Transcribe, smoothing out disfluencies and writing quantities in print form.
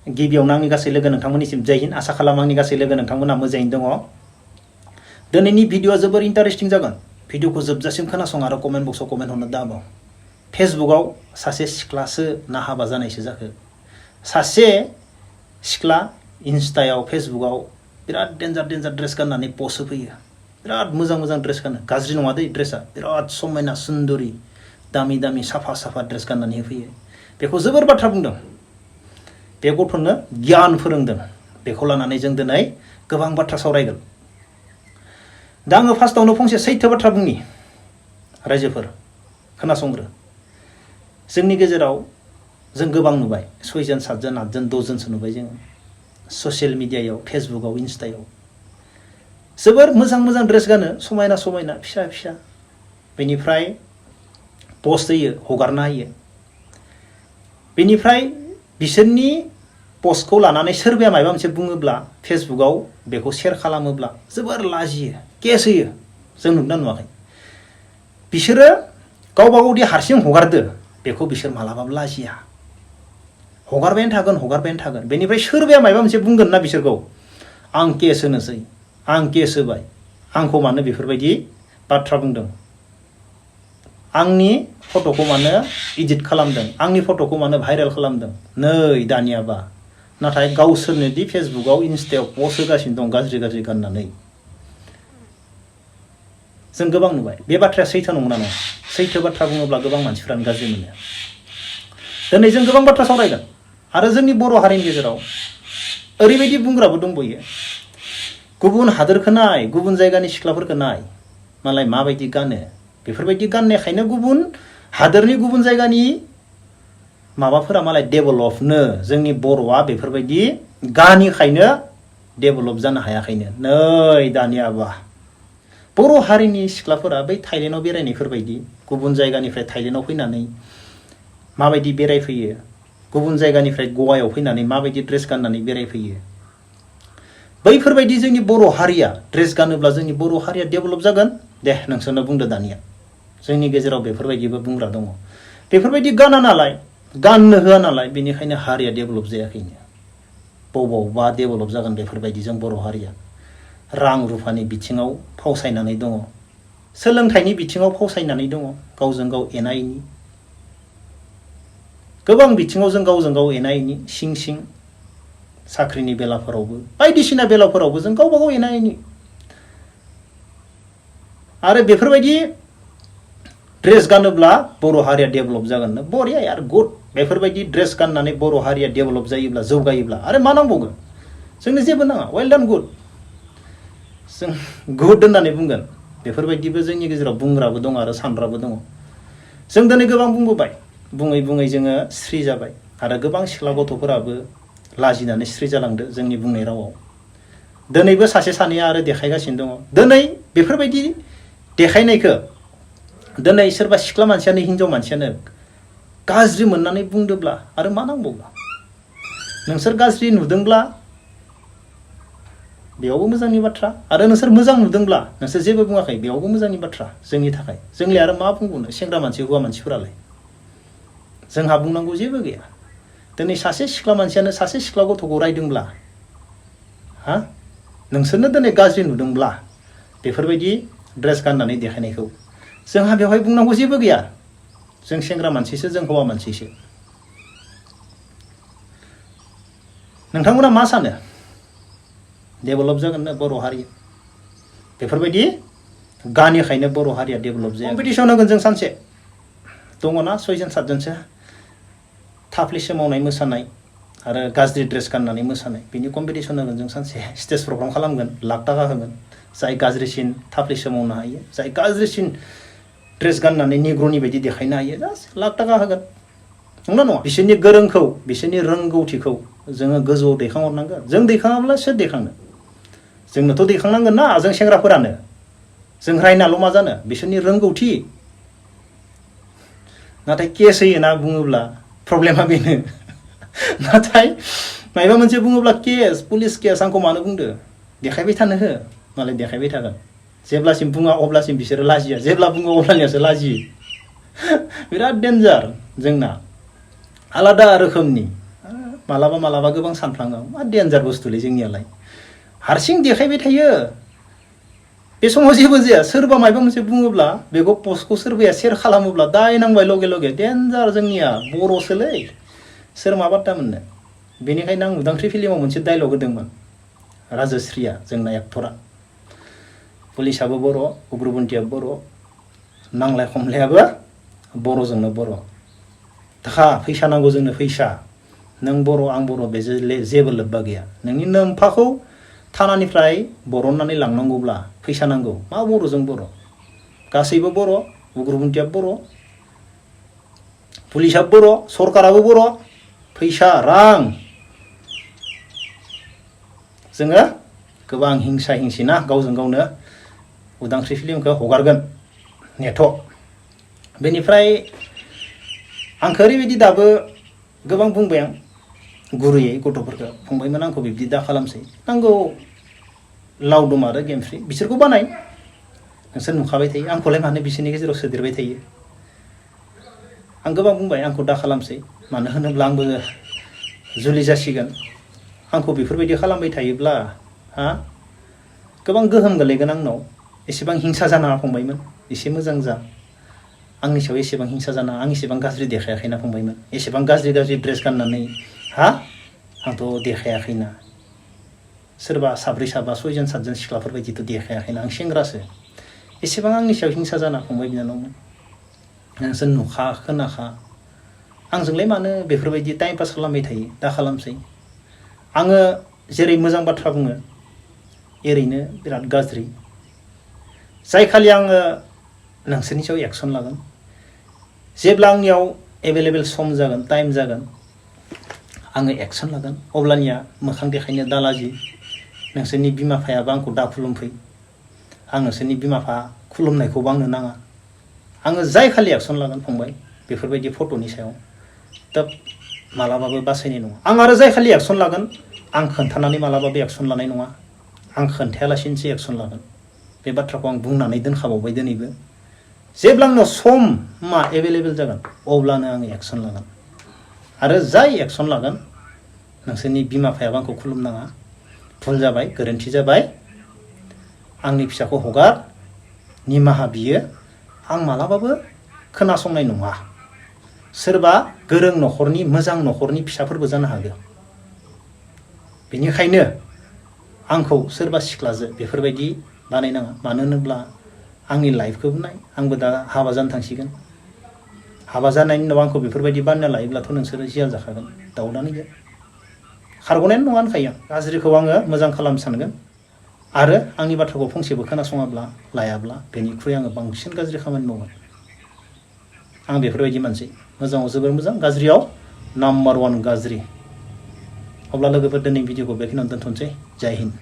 गिबियावनो आंनि गासै लोगो नोंथांमोननिसिम जय हिन्द आसा खालामो आंनि गासै लोगो नोंथांमोना मोजाङैनो दङ दिनैनि भिडिअआ जोबोर इन्टारेस्टिं जागोन भिडिअखौ जोबजासिम खोनासं आरो कमेन्ट बक्सआव कमेन्ट हरनो दाबाव फेसबुकआव सासे सिख्लासो ना हाबा जानायसो जाखो सासे सिख्ला इन्स्टायाव फेसबुकआव बिराद डेन्जार ड्रेस गाननानै पस्ट होफैयो बिराद मोजां ड्रेस गानो गाज्रि नङा दै ड्रेसा बिराद समायना सुन्दरी दामी साफा ड्रेस गाननानै होफैयो बेखौ जोबोर बाथ्रा बुंदों बे गथ'नो गियान फोरोंदों बेखौ लानानै जों दिनै गोबां बाथ्रा सावरायगोन दा आङो फार्स्टआवनो फंसे सैथो बाथ्रा बुंनि रायजोफोर खोनासंग्रो जोंनि गेजेराव जों गोबां नुबाय 6 जन 7 जन 8 जन 10 जनसो नुबाय जों ससियेल मिडियायाव फेसबुकआव इन्स्टायाव जोबोर मोजां ड्रेस गानो समायना फिसा बेनिफ्राय पस्ट होयो हगारना होयो बेनिफ्राय बिसोरनि पस्टखौ लानानै सोरबाया माबा मोनसे बुङोब्ला फेसबुकआव बेखौ शेयार खालामोब्ला जोबोर लाजियो केस होयो जों नुदोंना नुवाखै बिसोरो गावबा गावदि हारसिं हगारदो बेखौ बिसोर मालाबाबो लाजिया हगारबायानो थागोन बेनिफ्राय सोरबाया माबा मोनसे बुंगोन ना बिसोरखौ आं केस होनोसै आं केस होबाय आंखौ मानो बेफोरबायदि बाथ्रा बुंदों आंनि फट'खौ मानो एडिट खालामदों आंनि फट'खौ मानो भाइरेल खालामदों नै दानियाबा नाथाय गावसोरनो दि फेसबुकआव इन्स्टायाव पस्ट होगासिनो दं गाज्रि गाननानै जों गोबां नुबाय बे बाथ्राया सैथो नंगौना नङा सैथो बाथ्रा बुङोब्ला गोबां मानसिफ्रानो गाज्रि मोनो दिनै जों गोबां बाथ्रा सावरायगोन आरो जोंनि बर' हारिनि गेजेराव ओरैबायदि बुंग्राबो दंबोयो गुबुन हादोरखौ नाय गुबुन जायगानि सिख्लाफोरखौ नाय मालाय माबायदि गानो बेफोरबायदि गाननायखायनो गुबुन हादोरनि गुबुन जायगानि माबाफोरा मालाय डेभेलपनो जोंनि बर'आ बेफोरबायदि गानिखायनो डेभेलप जानो हायाखैनो नै दानियाबा बर' हारिनि सिख्लाफोरा बै थाइलेण्डआव बेरायनायफोरबायदि गुबुन जायगानिफ्राय थाइलेण्डआव फैनानै माबायदि बेरायफैयो गुबुन जायगानिफ्राय गवायाव फैनानै माबायदि ड्रेस गाननानै बेरायफैयो बैफोरबायदि जोंनि बर' हारिया ड्रेस गानोब्ला जोंनि बर' हारिया डेभेलप जागोन दे नोंसोरनो बुंदो दानिया जोंनि गेजेराव बेफोरबायदिबो बुंग्रा दङ बेफोरबायदि गाना नालाय गाननो होआ नालाय बेनिखायनो हारिया डेभेलप जायाखैनो बबावबा डेभेलप जागोन बेफोरबायदि जों बर' हारिया रां रुफानि बिथिङाव फावसायनानै दङ सोलोंथाइनि बिथिङाव फावसायनानै दङ गावजों गाव एना एनि गोबां बिथिङाव जों गावजों गाव एना एनि सिं साख्रिनि बेलाफोरावबो बायदिसिना बेलाफोरावबो जों गावबा गाव एना एनि आरो बेफोरबायदि ड्रेस गानोब्ला बर' हारिया डेभेलप जागोन बरिया यार गुड बेफोरबायदि ड्रेस गाननानै बर' हारिया डेभेलप जायोब्ला जौगायोब्ला आरो मा नांबावगोन जोंनो जेबो नाङा वेल डान गुड जों गुड होननानै बुंगोन बेफोरबायदिबो जोंनि गेजेराव बुंग्राबो दङ आरो सानग्राबो दङ जों दिनै गोबां बुंबोबाय बुङै जोङो स्रि जाबाय आरो गोबां सिख्ला गथ'फोराबो लाजिनानै स्रि जालांदो जोंनि बुंनाय रावाव दिनैबो सासे सानैया आरो देखायगासिनो दङ दिनै बेफोरबायदि देखायनायखौ दिनै सोरबा सिख्ला मानसियानो हिन्जाव मानसियानो गाज्रि मोननानै बुंदोब्ला आरो मा नांबावगौ नोंसोर गाज्रि नुदोंब्ला बेयावबो मोजांनि बाथ्रा आरो नोंसोर मोजां नुदोंब्ला नोंसोर जेबो बुङाखै बेयावबो मोजांनि बाथ्रा जोंनि थाखाय जोंलाय आरो मा बुंबावनो सेंग्रा मानसि हौवा मानसिफोरालाय जोंहा बुंनांगौ जेबो गैया दिनै सासे सिख्ला मानसियानो सासे सिख्ला गथ'खौ रायदोंब्ला नोंसोरनो दिनै गाज्रि नुदोंब्ला बेफोरबायदि ड्रेस गाननानै देखायनायखौ जोंहा बेवहाय बुंनांगौ जेबो गैया जों सेंग्रा मानसिसो जों हौवा मानसिसो नोंथांमोना मा सानो डेभेलप जागोन ना बर' हारिया बेफोरबायदि गानिखायनो बर' हारिया डेभेलप जाया कम्पिटिसन होगोन जों सानसे दङना 6 जन 7 जनसो थाफ्लि सोमावनाय मोसानाय आरो गाज्रि ड्रेस गाननानै मोसानाय बिनि कम्पिटिसन होगोन जों सानसे स्टेज प्रग्राम खालामगोन लाख थाखा होगोन जाय गाज्रिसिन थाफ्लि सोमावनो हायो जाय गाज्रिसिन ड्रेस गाननानै निग्र'नि बायदि देखायनो हायो जास्ट लाख थाखा होगोन नंगौना नङा बिसोरनि गोरोंखौ बिसोरनि रोंगौथिखौ जोङो गोजौआव दैखांहरनांगोन जों दैखाङाब्ला सोर दैखांनो जोंनोथ' दैखांनांगोन ना जों सेंग्राफोरानो जों रायनाल' मा जानो बिसोरनि रोंगौथि नाथाय केस होयो ना बुङोब्ला प्रब्लेमा बेनो नाथाय मायबा मोनसे बुङोब्ला केस पुलिस केस आंखौ मानो बुंदो देखायबाय थानो हो मालाय देखायबाय थागोन जेब्लासिम बुङा अब्लासिम बिसोरो लाजिया जेब्ला बुङो अब्लानियासो लाजियो बिराद डेन्जार जोंना आलादा रोखोमनि मालाबा मालाबा गोबां सानफ्लाङो मा डेन्जार बुस्थुलै जोंनियालाय हारसिं देखायबाय थायो बे समाव जेबो जाया सोरबा माबा मोनसे बुङोब्ला बेखौ पस्टखौ सोरबाया शेयार खालामोब्ला दाय नांबाय लगे लगे डेन्जार जोंनिया बर'सोलै सोर मा बाथ्रा मोननो बेनिखायनो आं उदांस्रि फिल्माव मोनसे डायलग होदोंमोन राजश्रीया जोंना एक्टरा पुलिसाबो बर' उग्रपन्थियाबो बर' नांलाय खमलायाबो बर'जोंनो बर' थाखा फैसा नांगौ जोंनो फैसा नों बर' आं बर' बे जेबो लोब्बा गैया नोंनि नोमफाखौ थानानिफ्राय बरननानै लांनांगौब्ला फैसा नांगौ मा बर'जों बर' गासैबो बर' उग्रपन्थियाबो बर' पुलिसाबो बर' सरकाराबो बर' फैसा रां जोङो गोबां हिंसा हिंसिना गावजों गावनो उदांस्रि फिल्मखौ हगारगोन नेथ' बेनिफ्राय आंखौ ओरैबायदि दाबो गोबां बुंबाय आं गुरैयै गथ'फोरखौ फंबायमोन आंखौ बिब्दि दा खालामसै नांगौ लावदुम आरो गेमफ्रि बिसोरखौ बानाय नोंसोर नुखाबाय थायो आंखौलाय मानो बिसोरनि गेजेराव सोदेरबाय थायो आं गोबां बुंबाय आंखौ दा खालामसै मानो होनोब्ला आंबो जुलि जासिगोन आंखौ बेफोरबायदि खालामबाय थायोब्ला गोबां गोहोम गोलैगोन आंनाव एसेबां हिंसा जानाङा फंबायमोन एसे मोजां जा आंनि सायाव एसेबां हिंसा जानाङा आं एसेबां गाज्रि देखायाखैना फंबायमोन एसेबां गाज्रि गाज्रि ड्रेस गाननानै आंथ' देखायाखैना सोरबा साब्रै साबा सयजन सातजन सिख्लाफोरबायदिथ' देखायाखैना आं सेंग्रासो एसेबां आंनि सायाव हिंसा जाना फंबाय बिनानावमोन नोंसोर नुखा खोनाखा आंजोंलाय मानो बेफोरबायदि टाइम पास खालामबाय थायो दा खालामसै आङो जेरै मोजां बाथ्रा बुङो एरैनो बिराद गाज्रि जाय खालि आङो नोंसोरनि सायाव एक्सन लागोन जेब्ला आंनियाव एभेलेबेल सम जागोन टाइम जागोन आङो एक्सन लागोन अब्लानिया मोखां देखायनो दालाजि नोंसोरनि बिमा बिफायाबो आंखौ दा खुलुमफै आं नोंसोरनि बिमा बिफा खुलुमनायखौबो आंनो नाङा आङो जाय खालि एक्सन लागोन फंबाय बेफोरबायदि फट'नि सायाव दा मालाबाबो बासायनाय नङा आं आरो जाय खालि एक्सन लागोन आं खोन्थानानै मालाबाबो एक्सन लानाय नङा आं खोन्थायालासिनोसो एक्सन लागोन बे बाथ्राखौ आं बुंनानै दोनखाबावबाय दिनैबो जेब्ला आंनाव समा एभेलेबेल जागोन अब्लानो आङो एक्सन लागोन आरो जाय एक्सन लागोन नोंसोरनि बिमा बिफायाबो आंखौ खुलुमनाङा भुल जाबाय गोरोन्थि जाबाय आंनि फिसाखौ हगार निमाहा बियो आं मालाबाबो खोनासंनाय नङा सोरबा गोरों न'खरनि मोजां न'खरनि फिसाफोरबो जानो हागौ बेनिखायनो आंखौ सोरबा सिख्लाजो बेफोरबायदि बानायनाङा मानो होनोब्ला आंनि लाइफखौबो नाय आंबो दा हाबा जानो थांसिगोन हाबा जानायनि उनाव आंखौ बेफोरबायदि बानायना लायोब्लाथ' नोंसोरो जियाल जाखागोन दाउदानो गैया खारग'नायानो नङा होनखायो आं गाज्रिखौ आङो मोजां खालामनो सानगोन आरो आंनि बाथ्राखौ फंसेबो खोनासङाब्ला लायाब्ला बेनिख्रुइ आङो बांसिन गाज्रि खामानि मावगोन आं बेफोरबायदि मानसि मोजाङाव जोबोर मोजां गाज्रियाव नाम्बार 1 गाज्रि अब्ला लोगोफोर दिनै भिडिअखौ बेखिनियावनो दोनथ'नोसै जय हिन्द